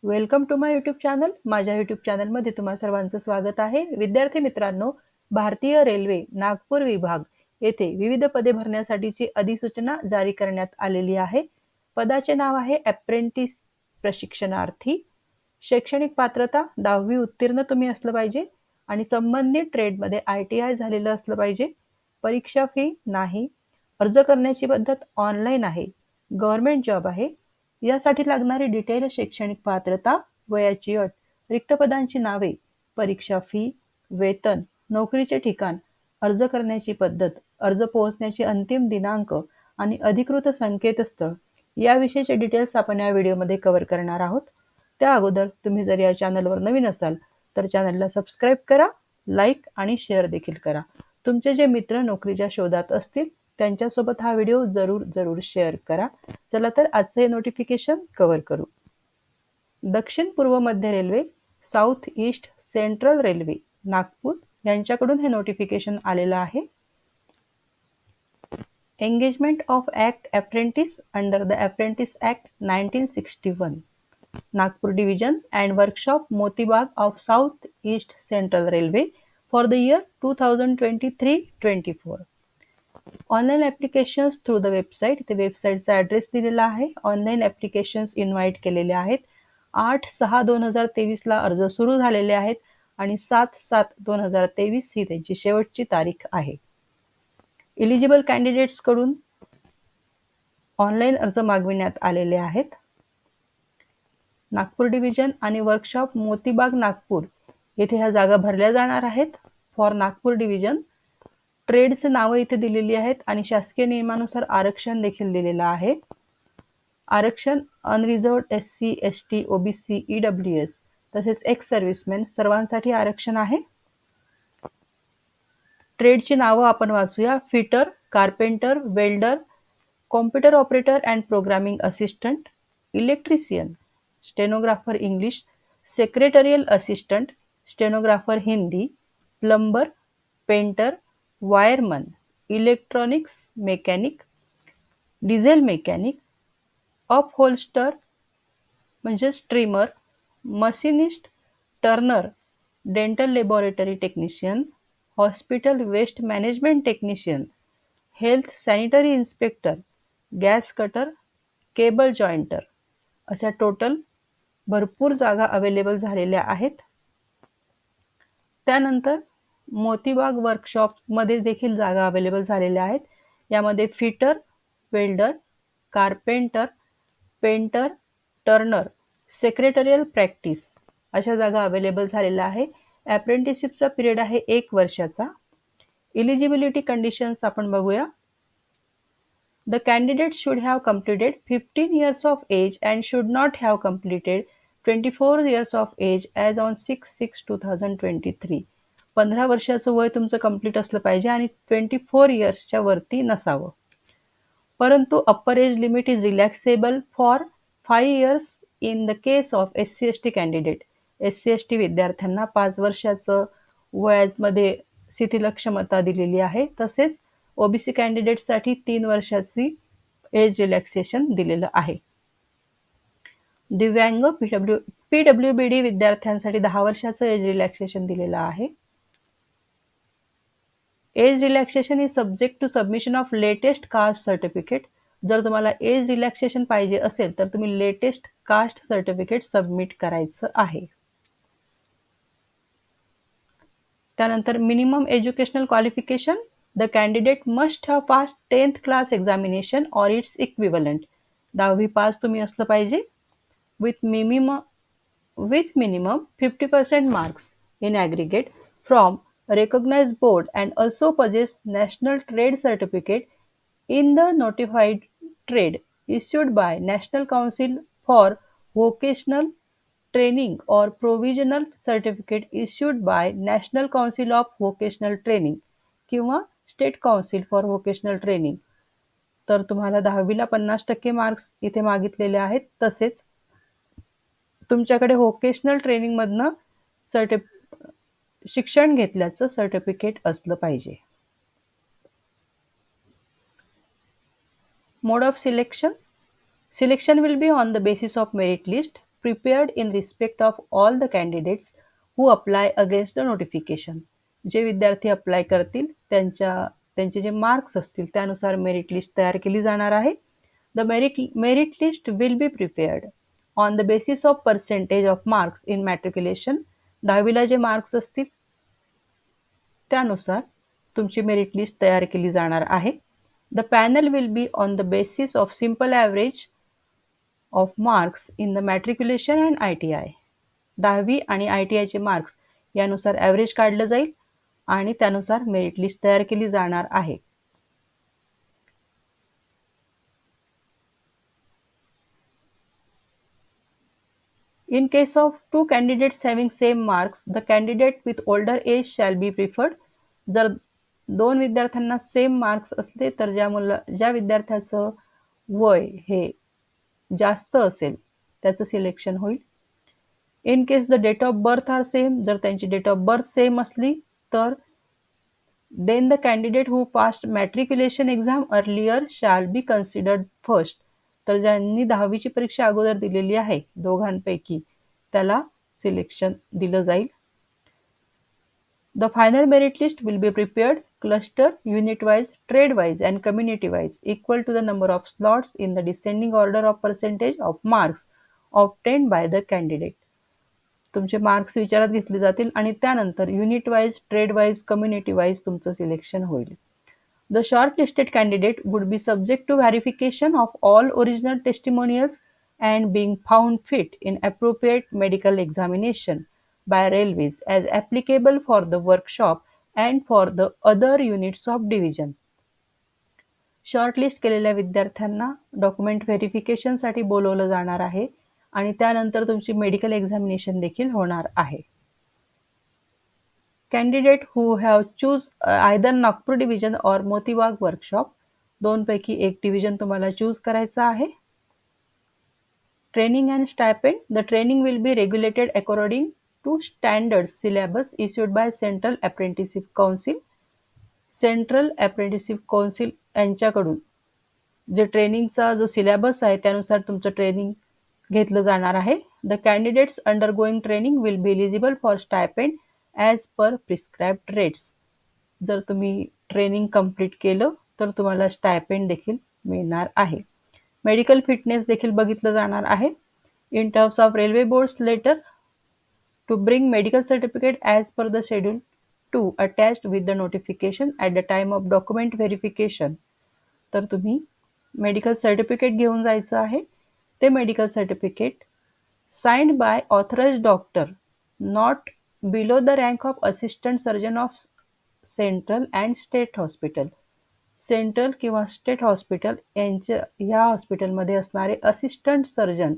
Welcome to my YouTube channel. माझ्या YouTube चॅनलमध्ये तुम्हा सर्वांचं स्वागत आहे. विद्यार्थी मित्रांनो, भारतीय रेल्वे नागपूर विभाग येथे विविध पदे भरण्यासाठीची अधिसूचना जारी करण्यात आलेली आहे. पदाचे नाव आहे अप्रेंटिस प्रशिक्षणार्थी. शैक्षणिक पात्रता 10वी उत्तीर्ण तुम्ही असलं पाहिजे आणि संबंधित ट्रेडमध्ये ITI झालेलं असलं पाहिजे. परीक्षा फी नाही. अर्ज करण्याची पद्धत ऑनलाईन आहे. गव्हर्नमेंट जॉब आहे. यासाठी लागणारी डिटेल शैक्षणिक पात्रता, वयाची अट, रिक्त पदांची नावे, परीक्षा फी, वेतन, नोकरीचे ठिकाण, अर्ज करण्याची पद्धत, अर्ज पोहोचण्याची अंतिम दिनांक आणि अधिकृत संकेतस्थळ याविषयीचे डिटेल्स आपण या व्हिडिओमध्ये कव्हर करणार आहोत. त्या अगोदर तुम्ही जर या चॅनलवर नवीन असाल तर चॅनलला सबस्क्राईब करा, लाईक आणि शेअर देखील करा. तुमचे जे मित्र नोकरीच्या शोधात असतील त्यांच्यासोबत हा व्हिडिओ जरूर शेअर करा. चला तर आजचं हे नोटिफिकेशन कव्हर करू. दक्षिण पूर्व मध्य railway, south east central railway Nagpur यांच्याकडून हे नोटिफिकेशन आलेलं आहे. Engagement of act apprentice under the apprentice act 1961, Nagpur division and workshop Motibagh of south east central railway for the year 2023-24. Online applications through the website. ते वेबसाईटचा address दिलेला आहे. Online applications invite केलेले आहेत. 8/6/2023 अर्ज सुरू झालेले आहेत आणि 7/7/2023 ही त्यांची शेवटची तारीख आहे. एलिजिबल कॅन्डिडेट्सकडून ऑनलाईन अर्ज मागविण्यात आलेले आहेत. नागपूर डिव्हिजन आणि वर्कशॉप मोतीबाग नागपूर येथे ह्या जागा भरल्या जाणार आहेत. फॉर नागपूर डिव्हिजन ट्रेडचे नावं इथे दिलेली आहेत आणि शासकीय नियमानुसार आरक्षण देखील दिलेलं आहे. आरक्षण unreserved SC, ST, OBC, EWS तसेच एक्स सर्व्हिसमॅन सर्वांसाठी आरक्षण आहे. ट्रेडची नावं आपण वाचूया. Fitter, carpenter, welder, computer operator and programming assistant, electrician, stenographer English, secretarial assistant, stenographer Hindi, plumber, painter, wireman, electronics mechanic, diesel mechanic, upholster म्हणजे streamer, machinist, turner, dental laboratory technician, hospital waste management technician, health sanitary inspector, gas cutter, cable jointer अशा total भरपूर जागा available झालेल्या आहेत. त्यानंतर मोतीबाग वर्कशॉपमध्ये देखील जागा available झालेल्या आहेत. यामध्ये fitter, welder, carpenter, painter, Turner, secretarial practice अशा जागा अवेलेबल झालेल्या आहे. अप्रेंटिसशिपचा पिरियड आहे 1 वर्षाचा. एलिजिबिलिटी कंडिशन्स आपण बघूया. The candidate should have completed 15 years of age and should not have completed 24 years of age as on 6/6/2023. 15 वर्षाचं वय तुमचं कंप्लीट असलं पाहिजे आणि 24 इयर्सच्या वरती नसावं. परंतु upper age limit is relaxable for 5 years in the case of SC ST candidate. SC ST विद्यार्थ्यांना 5 वर्षाचं वयामध्ये शिथिलक्षमता दिलेली आहे. तसेच OBC कॅन्डिडेटसाठी 3 वर्षाची एज रिलॅक्सेशन दिलेलं आहे. दिव्यांग PWBD विद्यार्थ्यांसाठी 10 वर्षाचं एज रिलॅक्सेशन दिलेलं आहे. Age relaxation is subject to submission of latest caste certificate. जर तुम्हाला एज रिलॅक्सेशन पाहिजे असेल तर तुम्ही लेटेस्ट कास्ट सर्टिफिकेट सबमिट करायचं आहे. त्यानंतर minimum educational qualification. The candidate must have passed 10th class examination or its equivalent. 10वी पास तुम्ही असलं पाहिजे. with minimum 50% marks in aggregate from a recognized board and also possess national trade certificate in the notified trade issued by National Council for Vocational Training or provisional certificate issued by National Council of Vocational Training किंवा state council for vocational training. तर तुम्हाला 10वीला 50% marks इथे मागितलेले आहेत. तसेच तुमच्याकडे vocational ट्रेनिंगमधनं शिक्षण घेतल्याचं certificate असलं पाहिजे. Mode of selection. Selection will be on the basis of merit list. prepared in respect of all the candidates who apply against the notification. जे विद्यार्थी अप्लाय करतील त्यांचे जे मार्क्स असतील त्यानुसार मेरिट लिस्ट तयार केली जाणार आहे. The merit list will be prepared on the basis of percentage of marks in matriculation. 10वीला जे मार्क्स असतील त्यानुसार तुमची मेरिट लिस्ट तयार केली जाणार आहे. The panel will be on the basis of simple average of marks in the matriculation and ITI. 10वी आणि ITI चे मार्क्स यानुसार ॲव्हरेज काढलं जाईल आणि त्यानुसार मेरिट लिस्ट तयार केली जाणार आहे. In case of two candidates having same marks, the candidate with older age shall be preferred. जर दोन विद्यार्थ्यांना सेम मार्क्स असले तर ज्या विद्यार्थ्याचं वय हे जास्त असेल त्याचं सिलेक्शन होईल. In case the date of birth are same, जर त्यांची डेट ऑफ बर्थ सेम असली तर then the candidate who passed matriculation exam earlier shall be considered first. तर ज्यांनी 10वीची परीक्षा अगोदर दिलेली आहे दोघांपैकी त्याला सिलेक्शन दिलं जाईल. The final merit list will be prepared cluster, unit wise, trade wise and community wise equal to the number of slots in the descending order of percentage of marks obtained by the candidate. तुमचे marks विचारात घेतले जातील आणि त्यानंतर unit wise, trade wise, community wise तुमचं selection होईल. The shortlisted candidate would be subject to verification of all original testimonials and being found fit in appropriate medical examination by railways as applicable for the workshop and for the other units of division. Shortlist केलेल्या विद्यार्थ्यांना document व्हेरिफिकेशनसाठी बोलवलं जाणार आहे आणि त्यानंतर तुमची medical examination देखील होणार आहे. Candidate who have choose either Nagpur division और मोतीबाग वर्कशॉप, दोनपैकी एक डिव्हिजन तुम्हाला चूज करायचं आहे. Training and stipend. The training will be regulated according to standard syllabus issued by central apprenticeship council. Central apprenticeship council यांच्याकडून जे ट्रेनिंगचा जो सिलेबस आहे त्यानुसार तुमचं ट्रेनिंग घेतलं जाणार आहे. The candidates undergoing training will be eligible for stipend as per prescribed rates. जर तुम्ही ट्रेनिंग कंप्लीट केलं तर तुम्हाला स्टायपेंड देखील मिळणार आहे. मेडिकल फिटनेस देखील बघितलं जाणार आहे. In terms of railway board's letter to bring medical certificate as per the schedule 2 attached with the notification at the time of document verification. तर तुम्ही मेडिकल सर्टिफिकेट घेऊन जायचं आहे. ते medical certificate signed by authorised doctor not below the rank of assistant surgeon of central and state hospital. Central किंवा state hospital ह्या हॉस्पिटलमध्ये असणारे असिस्टंट सर्जन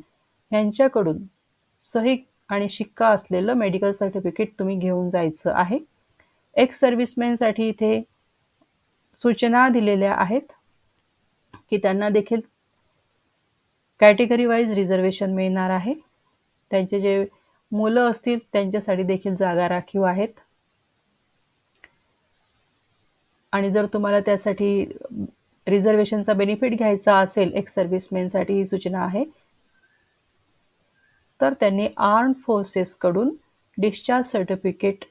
यांच्याकडून सही आणि शिक्का असलेलं मेडिकल सर्टिफिकेट तुम्ही घेऊन जायचं आहे. एक्स सर्व्हिसमॅनसाठी इथे सूचना दिलेल्या आहेत की त्यांना देखील कॅटेगरी वाईज रिझर्वेशन मिळणार आहे. त्यांचे जे मुलं असतील त्यांच्यासाठी देखील जागा राखीव आहेत. आणि जर तुम्हाला त्यासाठी रिझर्वेशनचा बेनिफिट घ्यायचा असेल, एक्स सर्व्हिसमॅनसाठी ही सूचना आहे, तर त्यांनी आर्म्ड फोर्सेसकडून डिस्चार्ज सर्टिफिकेट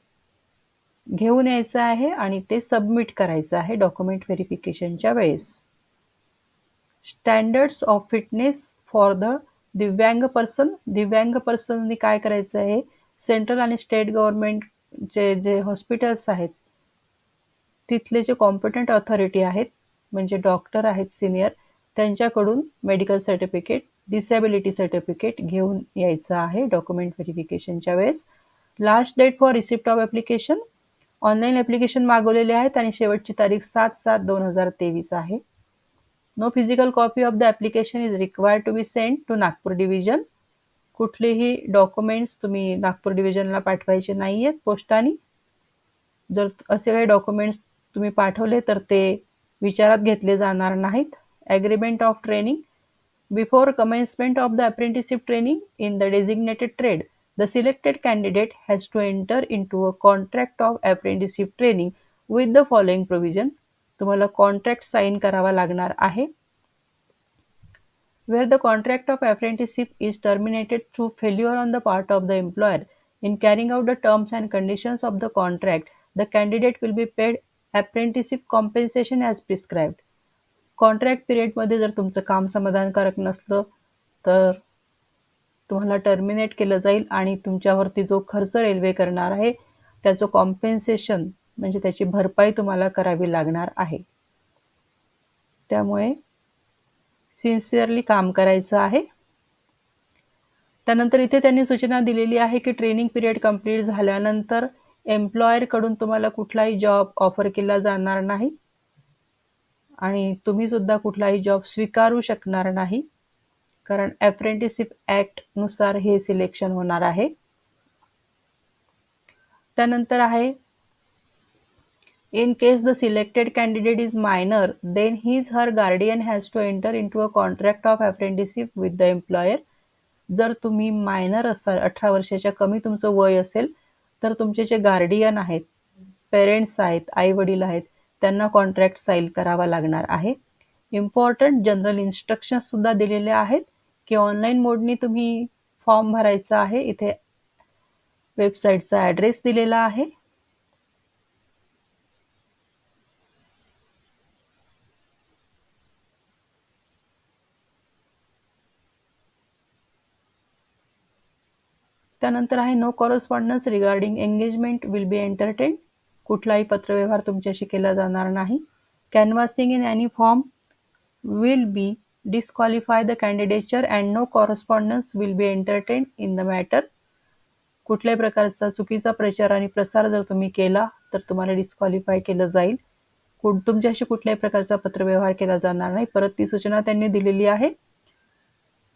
घेऊन यायचं आहे आणि ते सबमिट करायचं आहे डॉक्युमेंट व्हेरिफिकेशनच्या वेळेस. Standards of fitness for the दिव्यांग पर्सन. दिव्यांग पर्सननी काय करायचं आहे, सेंट्रल आणि स्टेट गव्हर्नमेंटचे जे हॉस्पिटल्स आहेत तिथले जे कॉम्पिटंट ऑथॉरिटी आहेत म्हणजे डॉक्टर आहेत सिनियर, त्यांच्याकडून मेडिकल सर्टिफिकेट, डिसेबिलिटी सर्टिफिकेट घेऊन यायचं आहे डॉक्युमेंट व्हेरिफिकेशनच्या वेळेस. Last date for receipt of application. Online application मागवलेले आहेत आणि शेवटची तारीख 7/7/2023 आहे. No physical copy of the application is required to be send to Nagpur division. कुठलेही डॉक्युमेंट्स तुम्ही नागपूर डिव्हिजनला पाठवायचे नाही आहेत पोस्टाने. जर असे काही डॉक्युमेंट्स तुम्ही पाठवले तर ते विचारात घेतले जाणार नाहीत. Agreement of training. Before commencement of the apprenticeship training in the designated trade, the selected candidate has to enter into a contract of apprenticeship training with the following provision. तुम्हाला कॉन्ट्रॅक्ट साइन करावा लागणार आहे. where the contract of apprenticeship is terminated through failure on the part of the employer in carrying out the terms and conditions of the contract, the candidate will be paid apprenticeship compensation as prescribed. Contract पिरियडमध्ये जर तुमचं काम समाधानकारक नसलं तर तुम्हाला terminate केलं जाईल आणि तुमच्यावरती जो खर्च रेल्वे करणार आहे त्याचं कॉम्पेन्सेशन म्हणजे त्याची भरपाई तुम्हाला करावी लागणार आहे. त्यामुळे सिन्सिअरली काम करायचं आहे. त्यानंतर इथे त्यांनी सूचना दिलेली आहे की ट्रेनिंग पिरियड कंप्लीट झाल्यानंतर एम्प्लॉयरकडून तुम्हाला कुठलाही जॉब ऑफर केला जाणार नाही आणि तुम्ही सुद्धा कुठलाही जॉब स्वीकारू शकणार नाही, कारण अप्रेंटिसशिप ऍक्ट नुसार हे सिलेक्शन होणार आहे. त्यानंतर आहे in case the selected candidate is minor, then his her guardian has to enter into a contract of apprenticeship with the employer. जर तुम्ही मायनर असाल, 18 वर्षाच्या कमी तुमचं वय असेल, तर तुमचे जे गार्डियन आहेत, पेरेंट्स आहेत, आई वडील आहेत, त्यांना कॉन्ट्रॅक्ट साईन करावा लागणार आहे. इम्पॉर्टंट जनरल इन्स्ट्रक्शन्स सुद्धा दिलेले आहेत की ऑनलाईन मोडनी तुम्ही फॉर्म भरायचा आहे. इथे वेबसाईटचा ॲड्रेस दिलेला आहे. त्यानंतर आहे no correspondence regarding engagement will be entertain. कुठलाही पत्रव्यवहार तुमच्याशी केला जाणार नाही. Canvassing in any form will be disqualify the candidature and no correspondence will be entertain in the matter. कुठल्याही प्रकारचा चुकीचा प्रचार आणि प्रसार जर तुम्ही केला तर तुम्हाला डिस्क्वालिफाय केलं जाईल. तुमच्याशी कुठल्याही प्रकारचा पत्रव्यवहार केला जाणार नाही. परत ती सूचना त्यांनी दिलेली आहे.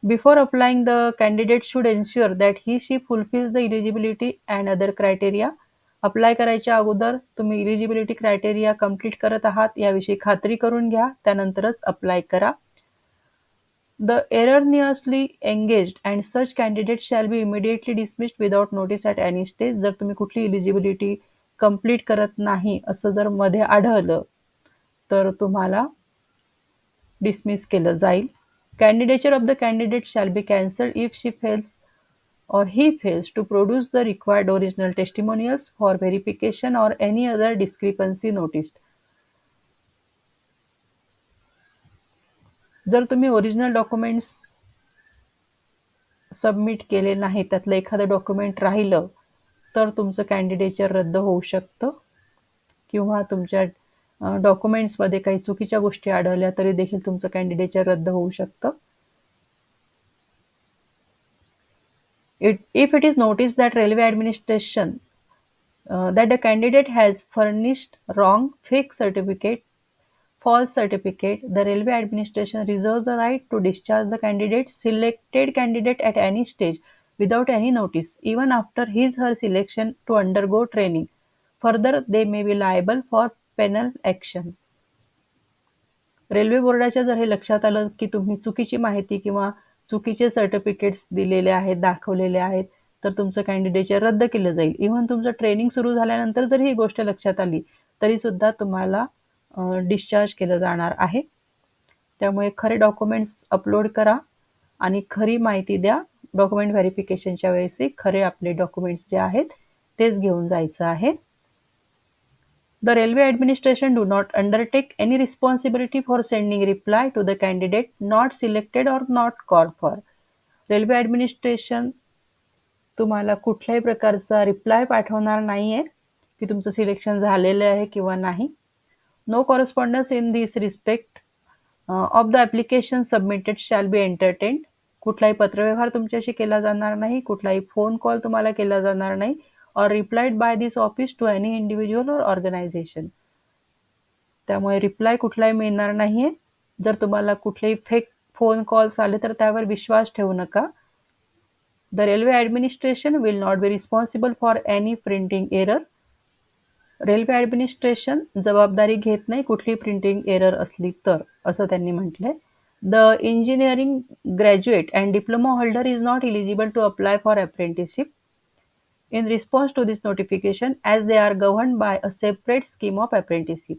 Before applying, the candidate should ensure that she fulfills the eligibility and other criteria. Apply करायच्या अगोदर तुम्ही इलिजिबिलिटी क्रायटेरिया कंप्लीट करत आहात याविषयी खात्री करून घ्या, त्यानंतरच अप्लाय करा. The erroneously engaged and such candidate shall be immediately dismissed without notice at any stage. जर तुम्ही कुठली इलिजिबिलिटी कंप्लीट करत नाही असं जर मध्ये आढळलं तर तुम्हाला डिसमिस केलं जाईल. Candidature of the candidate shall be cancelled if she fails or he fails to produce the required original testimonials for verification or any other discrepancy noticed. जर तुम्ही ओरिजिनल डॉक्युमेंट्स सबमिट केले नाही, त्यातलं एखादं डॉक्युमेंट राहिलं तर तुमचं कॅन्डिडेचर रद्द होऊ शकतं किंवा तुमच्या डॉक्युमेंट्समध्ये काही चुकीच्या गोष्टी आढळल्या तरी देखील तुमचं कॅन्डिडेचर रद्द होऊ शकतं. If it is noticed that railway administration that the candidate has furnished wrong, fake certificate, false certificate, the railway administration reserves the right to discharge the selected candidate at any stage without any notice, even after his/her selection to undergo training. Further, they may be liable for penal action. Railway बोर्डाच्या जर हे लक्षात आलं की तुम्ही चुकीची माहिती किंवा चुकीचे सर्टिफिकेट्स दिलेले आहेत, दाखवलेले आहेत, तर तुमचं कॅन्डिडेचर रद्द केलं जाईल. इव्हन तुमचं ट्रेनिंग सुरू झाल्यानंतर जर ही गोष्ट लक्षात आली तरी सुद्धा तुम्हाला डिस्चार्ज केलं जाणार आहे. त्यामुळे खरे डॉक्युमेंट्स अपलोड करा आणि खरी माहिती द्या. डॉक्युमेंट व्हेरिफिकेशनच्या वेळेसही खरे आपले डॉक्युमेंट्स जे आहेत तेच घेऊन जायचं आहे. The railway administration do not undertake any responsibility for sending reply to the candidate not selected or not called for. Railway administration तुम्हाला कुठल्याही प्रकारचा रिप्लाय पाठवणार नाहीये की तुमचं सिलेक्शन झालेलं आहे किंवा नाही. No correspondence in this respect of the application submitted shall be entertained. कुठलाही पत्रव्यवहार तुमच्याशी केला जाणार नाही, कुठलाही फोन कॉल तुम्हाला केला जाणार नाही or replied by this office to any individual or organization. त्यामुळे रिप्लाय कुठलाही मिळणार नाहीये. जर तुम्हाला कुठलेही फेक फोन कॉल्स आले तर त्यावर विश्वास ठेवू नका. The railway administration will not be responsible for any printing error. Railway administration जबाबदारी घेत नाही कुठली प्रिंटिंग एरर असली तर, असं त्यांनी म्हटलंय. The engineering graduate and diploma holder is not eligible to apply for apprenticeship in response to this notification as they are governed by a separate scheme of apprenticeship.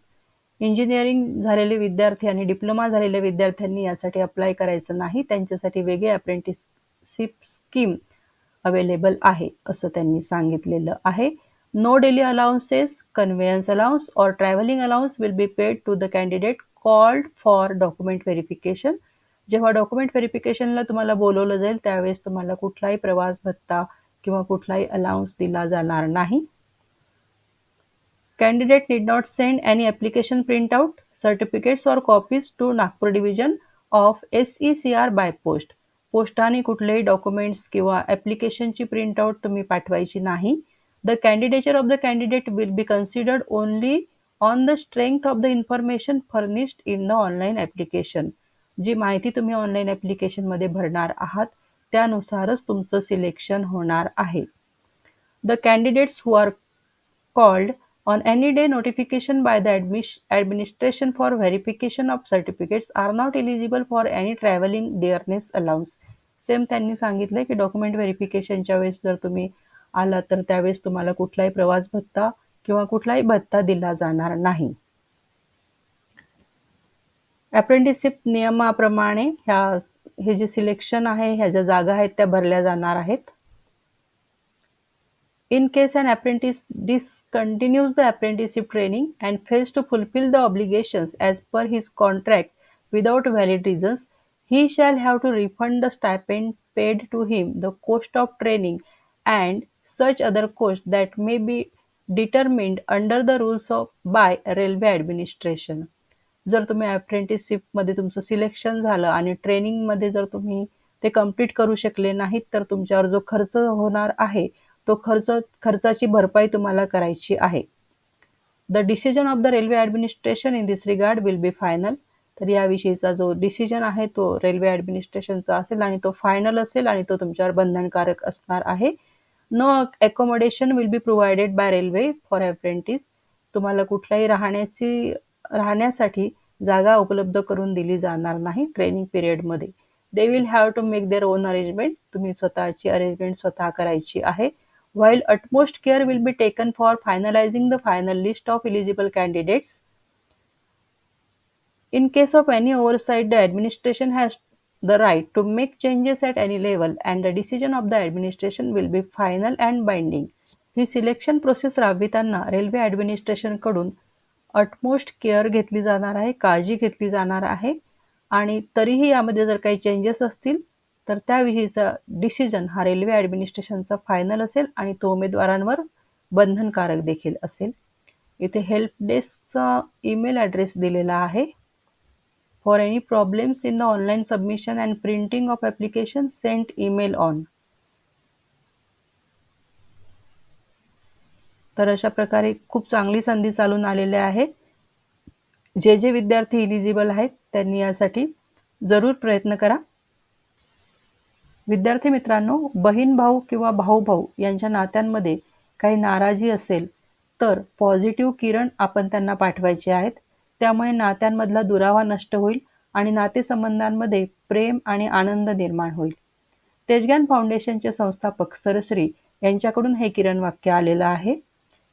Engineering झालेले विद्यार्थी आणि diploma झालेल्या विद्यार्थ्यांनी यासाठी अप्लाय करायचं नाही. त्यांच्यासाठी वेगळी अप्रेंटिसशिप स्कीम अवेलेबल आहे असं त्यांनी सांगितलेलं आहे. No daily allowances, conveyance allowance और travelling allowance will be paid to the candidate called for document verification. जेव्हा डॉक्युमेंट व्हेरिफिकेशनला तुम्हाला बोलवलं जाईल त्यावेळेस तुम्हाला कुठलाही प्रवास भत्ता किंवा कुठलाही अलाउन्स दिला जाणार नाही. Candidate need not send any application printout, certificates or copies to Nagpur division of SECR by post. पोस्टाने कुठलेही डॉक्युमेंट्स किंवा ॲप्लिकेशनची प्रिंटआउट तुम्ही पाठवायची नाही. The candidature of the candidate will be considered only on the strength of the information furnished in the online application. जी माहिती तुम्ही ऑनलाईन ॲप्लिकेशनमध्ये भरणार आहात त्यानुसारच तुमचं सिलेक्शन होणार आहे. The candidates who are called on any day notification by the administration for verification of certificates are not eligible for any traveling dearness allowance. Same त्यांनी सांगितलं की डॉक्युमेंट व्हेरिफिकेशनच्या वेळेस जर तुम्ही आला तर त्यावेळेस तुम्हाला कुठलाही प्रवास भत्ता किंवा कुठलाही भत्ता दिला जाणार नाही. अप्रेंटिसशिप नियमाप्रमाणे हे जे सिलेक्शन आहे ह्या ज्या जागा आहेत त्या भरल्या जाणार आहेत. In case an apprentice discontinues the apprenticeship training and fails to fulfill the obligations as per his contract without valid reasons, he shall have to refund the stipend paid to him, the cost of training, and such other costs that may be determined under the rules by railway administration. जर तुम्ही अप्रेंटिसशिपमध्ये तुमचं selection झालं आणि ट्रेनिंगमध्ये जर तुम्ही ते complete करू शकले नाहीत तर तुमच्यावर जो खर्च होणार आहे तो खर्चाची भरपाई तुम्हाला करायची आहे. The decision of the railway administration in this regard will be final. तर याविषयीचा जो डिसिजन आहे तो रेल्वे ॲडमिनिस्ट्रेशनचा असेल आणि तो फायनल असेल आणि तो तुमच्यावर बंधनकारक असणार आहे. No accommodation will be provided by railway for apprentice. तुम्हाला कुठल्याही राहण्यासाठी जागा उपलब्ध करून दिली जाणार नाही ट्रेनिंग पिरियडमध्ये. They will have to make their own arrangement. तुम्ही स्वतःची अरेंजमेंट स्वतः करायची आहे. While utmost care will be taken for finalizing the final list of eligible candidates, in case of any oversight, the administration has the right to make changes at any level and the decision of the administration will be final and binding. ही selection process राबविताना railway ॲडमिनिस्ट्रेशनकडून utmost care घेतली जाणार आहे, काळजी घेतली जाणार आहे आणि तरीही यामध्ये जर काही चेंजेस असतील तर त्याविषयीचा डिसिजन हा रेल्वे ॲडमिनिस्ट्रेशनचा फायनल असेल आणि तो उमेदवारांवर बंधनकारक देखील असेल. इथे हेल्प डेस्कचा ईमेल ॲड्रेस दिलेला आहे. For any problems in the online submission and printing of application sent email on. तर अशा प्रकारे खूप चांगली संधी चालून आलेल्या आहे. जे विद्यार्थी इलिजिबल आहेत त्यांनी यासाठी जरूर प्रयत्न करा. विद्यार्थी मित्रांनो, बहीण भाऊ किंवा भाऊ भाऊ यांच्या नात्यांमध्ये काही नाराजी असेल तर पॉझिटिव्ह किरण आपण त्यांना पाठवायचे आहेत. त्यामुळे नात्यांमधला दुरावा नष्ट होईल आणि नातेसंबंधांमध्ये प्रेम आणि आनंद निर्माण होईल. तेजग्यान फाउंडेशनचे संस्थापक सरश्री यांच्याकडून हे किरण वाक्य आलेलं आहे.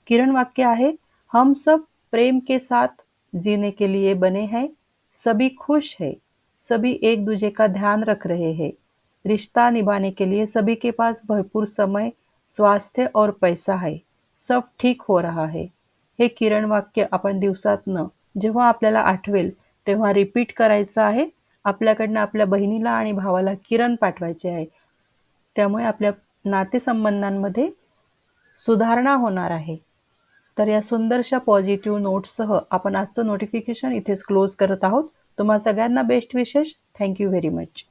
किरण वाक्य आहे, हम सब प्रेम के साथ जीने के लिए बने हैं, सभी खुश है, सभी एक दूजे का ध्यान रख रहे हैं, रिश्ता निभाने के लिए सभी के पास भरपूर समय, स्वास्थ्य और पैसा है, सब ठीक हो रहा है. हे किरण वाक्य आपण दिवसातनं जेव्हा आपल्याला आठवेल तेव्हा रिपीट करायचं आहे. आपल्याकडनं आपल्या बहिणीला आणि भावाला किरण पाठवायचे आहे. त्यामुळे आपल्या नातेसंबंधांमध्ये सुधारणा होणार आहे. तर या सुंदरशा पॉझिटिव्ह नोट्ससह आपण आजचं नोटिफिकेशन इथेच क्लोज करत आहोत. तुम्हा सगळ्यांना बेस्ट विशेष. Thank you very much.